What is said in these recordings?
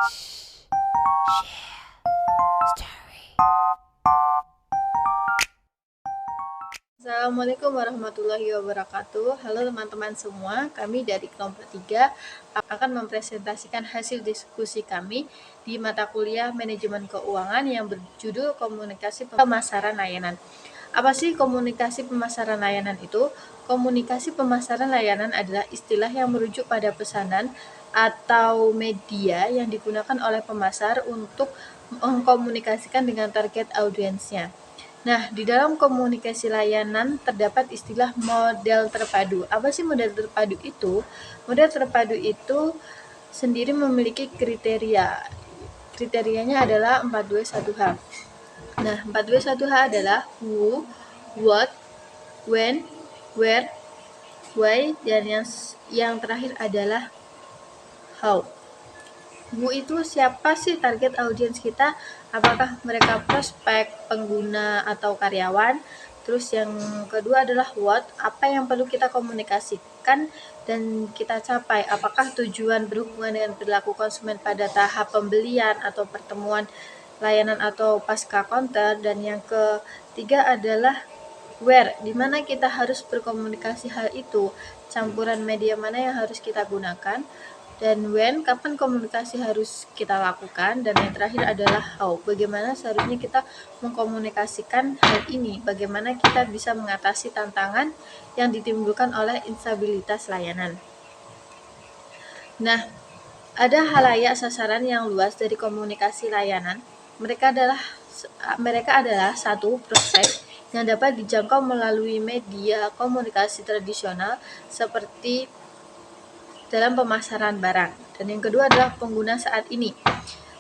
Assalamualaikum warahmatullahi wabarakatuh. Halo teman-teman semua, kami dari kelompok 3 akan mempresentasikan hasil diskusi kami di mata kuliah Manajemen Keuangan yang berjudul Komunikasi Pemasaran Layanan. Apa sih komunikasi pemasaran layanan itu? Komunikasi pemasaran layanan adalah istilah yang merujuk pada pesanan atau media yang digunakan oleh pemasar untuk mengkomunikasikan dengan target audiensnya. Nah, di dalam komunikasi layanan terdapat istilah model terpadu. Apa sih model terpadu itu? Model terpadu itu sendiri memiliki kriteria. Kriterianya adalah 421H. Nah, 421H adalah who, what, when, where, why, dan yang terakhir adalah how. Who itu siapa sih target audiens kita? Apakah mereka prospek, pengguna, atau karyawan? Terus yang kedua adalah what, apa yang perlu kita komunikasikan dan kita capai? Apakah tujuan berhubungan dengan perilaku konsumen pada tahap pembelian atau pertemuan layanan atau pasca counter? Dan yang ketiga adalah where, di mana kita harus berkomunikasi hal itu, campuran media mana yang harus kita gunakan, dan when, kapan komunikasi harus kita lakukan, dan yang terakhir adalah how, bagaimana seharusnya kita mengkomunikasikan hal ini, bagaimana kita bisa mengatasi tantangan yang ditimbulkan oleh instabilitas layanan. Nah, ada halayak sasaran yang luas dari komunikasi layanan. Mereka adalah satu, prospek yang dapat dijangkau melalui media komunikasi tradisional seperti dalam pemasaran barang. Dan yang kedua adalah pengguna saat ini.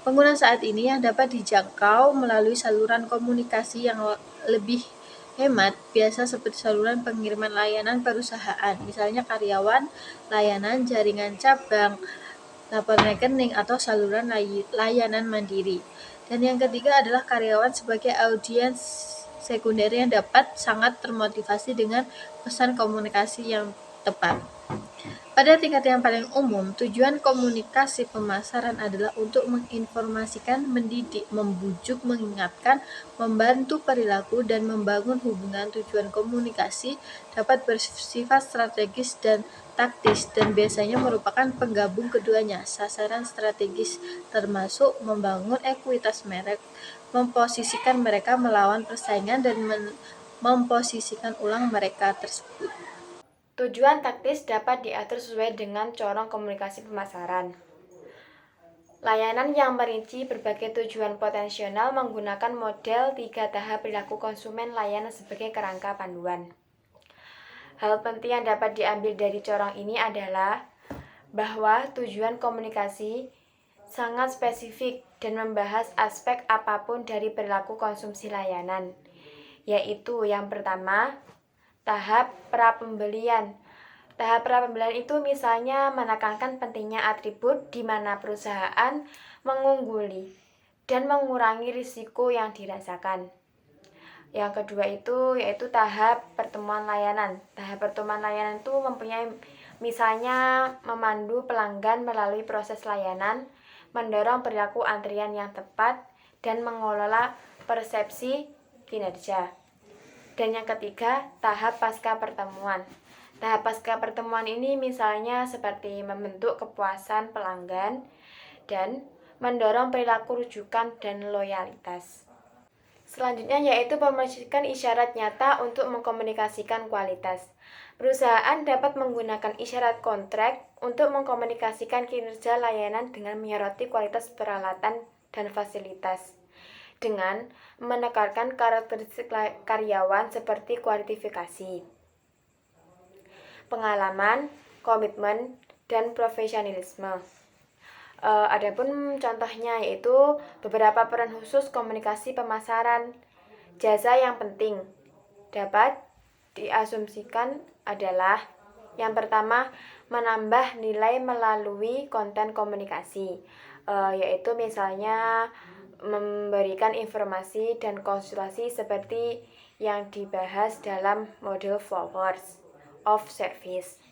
Pengguna saat ini yang dapat dijangkau melalui saluran komunikasi yang lebih hemat, biasa seperti saluran pengiriman layanan perusahaan, misalnya karyawan, layanan, jaringan cabang, laporan rekening, atau saluran layanan mandiri. Dan yang ketiga adalah karyawan sebagai audiens sekunder yang dapat sangat termotivasi dengan pesan komunikasi yang tepat. Pada tingkat yang paling umum, tujuan komunikasi pemasaran adalah untuk menginformasikan, mendidik, membujuk, mengingatkan, membantu perilaku, dan membangun hubungan. Tujuan komunikasi dapat bersifat strategis dan taktis, dan biasanya merupakan penggabung keduanya. Sasaran strategis termasuk membangun ekuitas merek, memposisikan mereka melawan persaingan, dan memposisikan ulang mereka tersebut. Tujuan taktis dapat diatur sesuai dengan corong komunikasi pemasaran. Layanan yang merinci berbagai tujuan potensial menggunakan model 3 tahap perilaku konsumen layanan sebagai kerangka panduan. Hal penting yang dapat diambil dari corong ini adalah bahwa tujuan komunikasi sangat spesifik dan membahas aspek apapun dari perilaku konsumsi layanan, yaitu yang pertama, tahap pra-pembelian. Tahap pra-pembelian itu misalnya menekankan pentingnya atribut di mana perusahaan mengungguli dan mengurangi risiko yang dirasakan. Yang kedua itu yaitu tahap pertemuan layanan. Tahap pertemuan layanan itu mempunyai misalnya memandu pelanggan melalui proses layanan, mendorong perilaku antrian yang tepat, dan mengelola persepsi kinerja. Dan yang ketiga, tahap pasca pertemuan. Tahap pasca pertemuan ini misalnya seperti membentuk kepuasan pelanggan dan mendorong perilaku rujukan dan loyalitas. Selanjutnya yaitu memposisikan isyarat nyata untuk mengkomunikasikan kualitas. Perusahaan dapat menggunakan isyarat kontrak untuk mengkomunikasikan kinerja layanan dengan menyoroti kualitas peralatan dan fasilitas, dengan menekankan karakteristik karyawan seperti kualifikasi, pengalaman, komitmen, dan profesionalisme. Adapun contohnya yaitu beberapa peran khusus komunikasi pemasaran. Jasa yang penting dapat diasumsikan adalah yang pertama, menambah nilai melalui konten komunikasi, yaitu misalnya memberikan informasi dan konsultasi seperti yang dibahas dalam model flowers of service.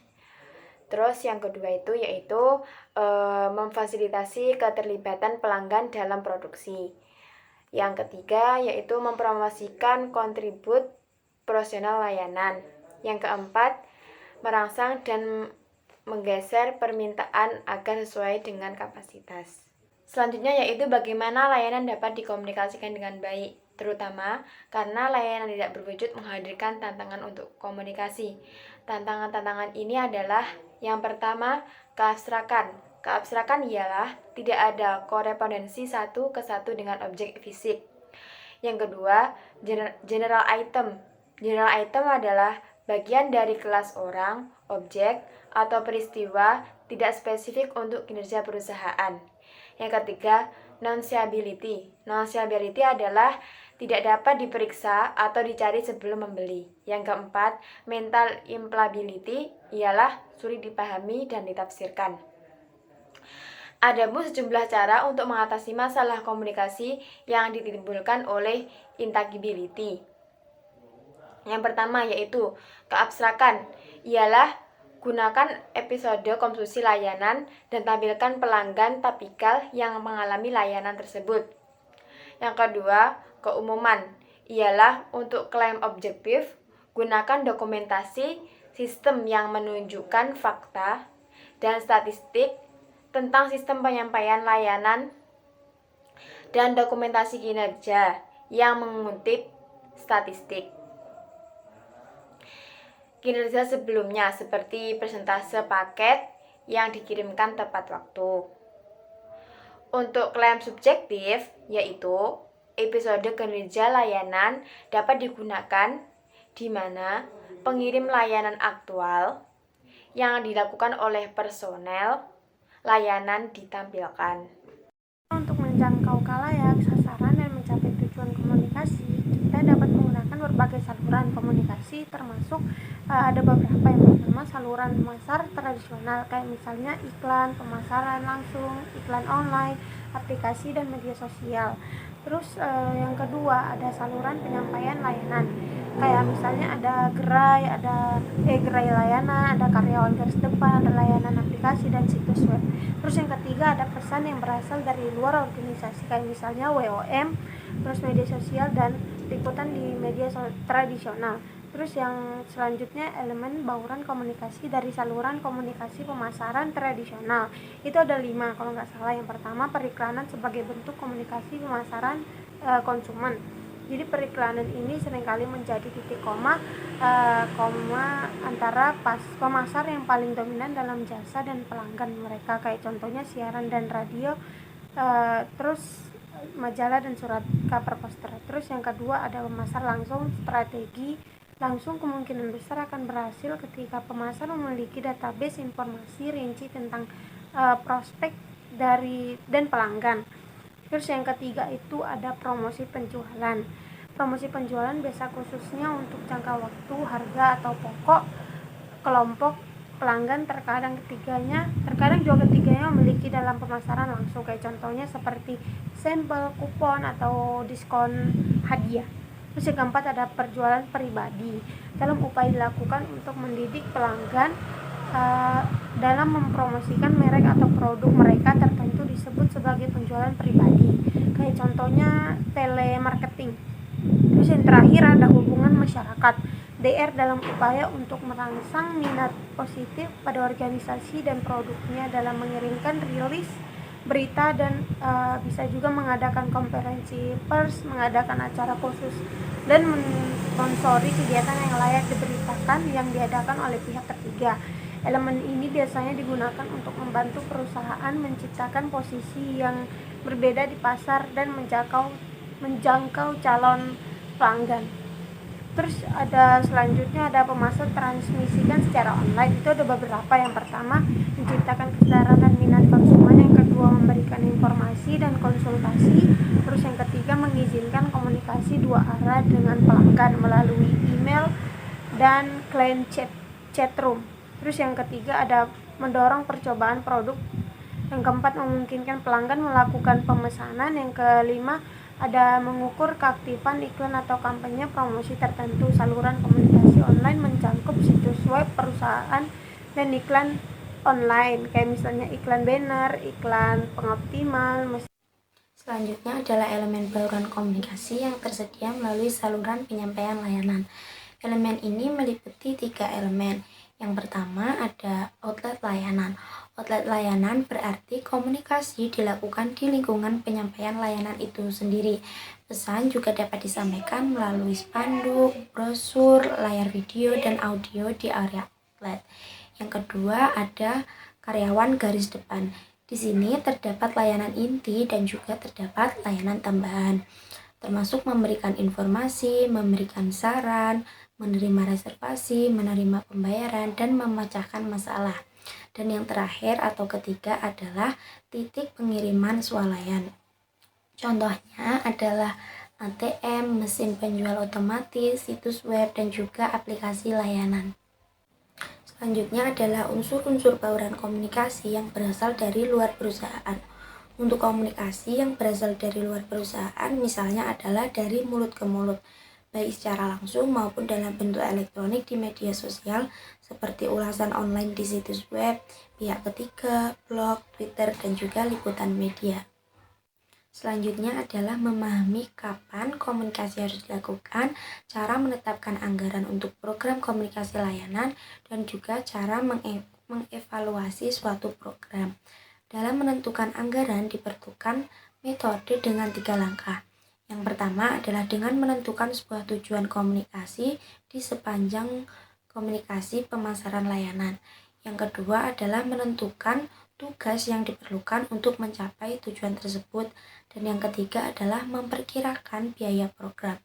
Terus yang kedua itu yaitu memfasilitasi keterlibatan pelanggan dalam produksi. Yang ketiga yaitu mempromosikan kontribut profesional layanan. Yang keempat, merangsang dan menggeser permintaan agar sesuai dengan kapasitas. Selanjutnya yaitu bagaimana layanan dapat dikomunikasikan dengan baik, terutama karena layanan tidak berwujud menghadirkan tantangan untuk komunikasi. Tantangan-tantangan ini adalah yang pertama, keabstrakan. Keabstrakan ialah tidak ada korespondensi satu ke satu dengan objek fisik. Yang kedua, general item. General item adalah bagian dari kelas orang, objek, atau peristiwa tidak spesifik untuk kinerja perusahaan. Yang ketiga, non-seeability. Non-seeability adalah tidak dapat diperiksa atau dicari sebelum membeli. Yang keempat, mental implability ialah sulit dipahami dan ditafsirkan. Ada pun sejumlah cara untuk mengatasi masalah komunikasi yang ditimbulkan oleh intangibility. Yang pertama yaitu keabstrakan, ialah gunakan episode konsumsi layanan dan tampilkan pelanggan tipikal yang mengalami layanan tersebut. Yang kedua, keumuman, ialah untuk klaim objektif, gunakan dokumentasi sistem yang menunjukkan fakta dan statistik tentang sistem penyampaian layanan dan dokumentasi kinerja yang mengutip statistik kinerja sebelumnya seperti persentase paket yang dikirimkan tepat waktu. Untuk klaim subjektif, yaitu episode kinerja layanan dapat digunakan di mana pengirim layanan aktual yang dilakukan oleh personel layanan ditampilkan. Untuk menjangkau khalayak, sasaran, dan mencapai tujuan komunikasi, kita dapat menggunakan berbagai saluran komunikasi, termasuk ada beberapa. Yang pertama, saluran pemasar tradisional, kayak misalnya iklan, pemasaran langsung, iklan online, aplikasi, dan media sosial. Terus yang kedua, ada saluran penyampaian layanan, kayak misalnya ada gerai layanan, ada karyawan garis depan, ada layanan aplikasi dan situs web. Terus yang ketiga, ada pesan yang berasal dari luar organisasi, kayak misalnya WOM, terus media sosial dan liputan di media tradisional. Terus yang selanjutnya, elemen bauran komunikasi dari saluran komunikasi pemasaran tradisional. Itu ada 5 kalau nggak salah. Yang pertama, periklanan sebagai bentuk komunikasi pemasaran konsumen. Jadi periklanan ini seringkali menjadi titik koma antara pemasar yang paling dominan dalam jasa dan pelanggan mereka, kayak contohnya siaran dan radio, terus majalah dan surat kabar poster. Terus yang kedua, ada pemasar langsung. Strategi langsung kemungkinan besar akan berhasil ketika pemasar memiliki database informasi rinci tentang prospek dan pelanggan. Terus yang ketiga itu ada promosi penjualan. Promosi penjualan biasa khususnya untuk jangka waktu, harga, atau pokok kelompok pelanggan. Terkadang juga ketiganya memiliki dalam pemasaran langsung, kayak contohnya seperti sampel, kupon, atau diskon hadiah. Terus yang keempat, ada perjualan pribadi. Dalam upaya dilakukan untuk mendidik pelanggan dalam mempromosikan merek atau produk mereka tertentu disebut sebagai penjualan pribadi, kayak contohnya telemarketing. Terus yang terakhir, ada hubungan masyarakat, DR, dalam upaya untuk merangsang minat positif pada organisasi dan produknya dalam mengirimkan rilis berita dan bisa juga mengadakan konferensi pers, mengadakan acara khusus, dan mensponsori kegiatan yang layak diberitakan yang diadakan oleh pihak ketiga. Elemen ini biasanya digunakan untuk membantu perusahaan menciptakan posisi yang berbeda di pasar dan menjangkau calon pelanggan. Terus selanjutnya ada pemasar transmisikan secara online. Itu ada beberapa. Yang pertama, menciptakan kesadaran dan minat konsumen. Yang kedua, memberikan informasi dan konsultasi. Terus yang ketiga, mengizinkan komunikasi 2 arah dengan pelanggan melalui email dan client chat room. Terus yang ketiga, ada mendorong percobaan produk. Yang keempat, memungkinkan pelanggan melakukan pemesanan. Yang kelima, ada mengukur keaktifan iklan atau kampanye promosi tertentu. Saluran komunikasi online mencakup situs web perusahaan dan iklan online, kayak misalnya iklan banner, iklan pengoptimal. Selanjutnya adalah elemen bauran komunikasi yang tersedia melalui saluran penyampaian layanan. Elemen ini meliputi 3 elemen. Yang pertama ada outlet layanan. Outlet layanan berarti komunikasi dilakukan di lingkungan penyampaian layanan itu sendiri. Pesan juga dapat disampaikan melalui spanduk, brosur, layar video, dan audio di area outlet. Yang kedua ada karyawan garis depan. Di sini terdapat layanan inti dan juga terdapat layanan tambahan, termasuk memberikan informasi, memberikan saran, menerima reservasi, menerima pembayaran, dan memecahkan masalah. Dan yang terakhir atau ketiga adalah titik pengiriman swalayan. Contohnya adalah ATM, mesin penjual otomatis, situs web, dan juga aplikasi layanan. Selanjutnya adalah unsur-unsur bauran komunikasi yang berasal dari luar perusahaan. Untuk komunikasi yang berasal dari luar perusahaan misalnya adalah dari mulut ke mulut, baik secara langsung maupun dalam bentuk elektronik di media sosial seperti ulasan online di situs web, pihak ketiga, blog, Twitter, dan juga liputan media. Selanjutnya adalah memahami kapan komunikasi harus dilakukan, cara menetapkan anggaran untuk program komunikasi layanan, dan juga cara mengevaluasi suatu program. Dalam menentukan anggaran diperlukan metode dengan 3 langkah. Yang pertama adalah dengan menentukan sebuah tujuan komunikasi di sepanjang komunikasi pemasaran layanan. Yang kedua adalah menentukan tugas yang diperlukan untuk mencapai tujuan tersebut. Dan yang ketiga adalah memperkirakan biaya program.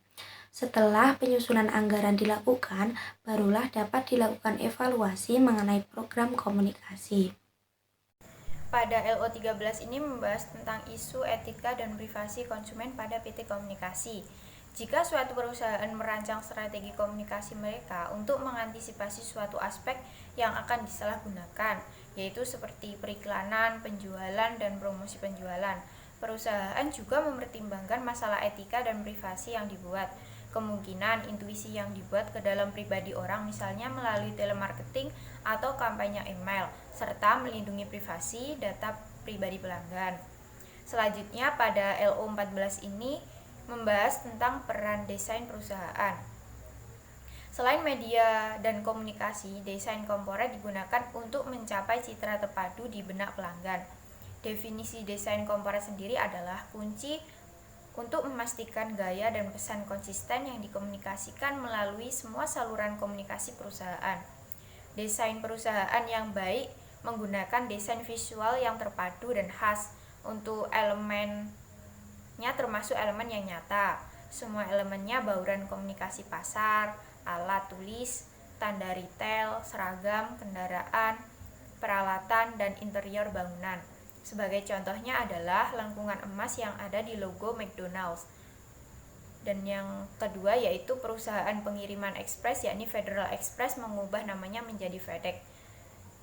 Setelah penyusunan anggaran dilakukan, barulah dapat dilakukan evaluasi mengenai program komunikasi. Pada LO13 ini membahas tentang isu etika dan privasi konsumen pada PT Komunikasi. Jika suatu perusahaan merancang strategi komunikasi mereka untuk mengantisipasi suatu aspek yang akan disalahgunakan, yaitu seperti periklanan, penjualan, dan promosi penjualan, perusahaan juga mempertimbangkan masalah etika dan privasi yang dibuat, kemungkinan intuisi yang dibuat ke dalam pribadi orang misalnya melalui telemarketing atau kampanye email, serta melindungi privasi data pribadi pelanggan. Selanjutnya pada LO14 ini membahas tentang peran desain perusahaan. Selain media dan komunikasi, desain korporat digunakan untuk mencapai citra terpadu di benak pelanggan. Definisi desain korporat sendiri adalah kunci untuk memastikan gaya dan pesan konsisten yang dikomunikasikan melalui semua saluran komunikasi perusahaan. Desain perusahaan yang baik menggunakan desain visual yang terpadu dan khas. Untuk elemennya termasuk elemen yang nyata. Semua elemennya bauran komunikasi pasar, alat tulis, tanda retail, seragam, kendaraan, peralatan, dan interior bangunan. Sebagai contohnya adalah lengkungan emas yang ada di logo McDonald's. Dan yang kedua yaitu perusahaan pengiriman ekspres yakni Federal Express mengubah namanya menjadi FedEx.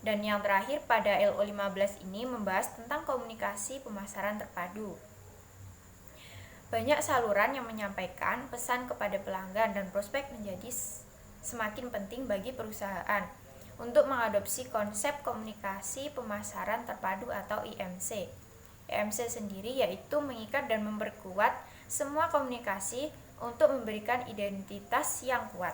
Dan yang terakhir pada LO15 ini membahas tentang komunikasi pemasaran terpadu. Banyak saluran yang menyampaikan pesan kepada pelanggan dan prospek menjadi semakin penting bagi perusahaan untuk mengadopsi konsep komunikasi pemasaran terpadu atau IMC. IMC sendiri yaitu mengikat dan memperkuat semua komunikasi untuk memberikan identitas yang kuat.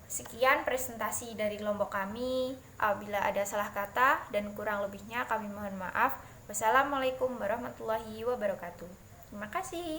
Sekian presentasi dari kelompok kami. Apabila ada salah kata dan kurang lebihnya kami mohon maaf. Wassalamualaikum warahmatullahi wabarakatuh. Terima kasih.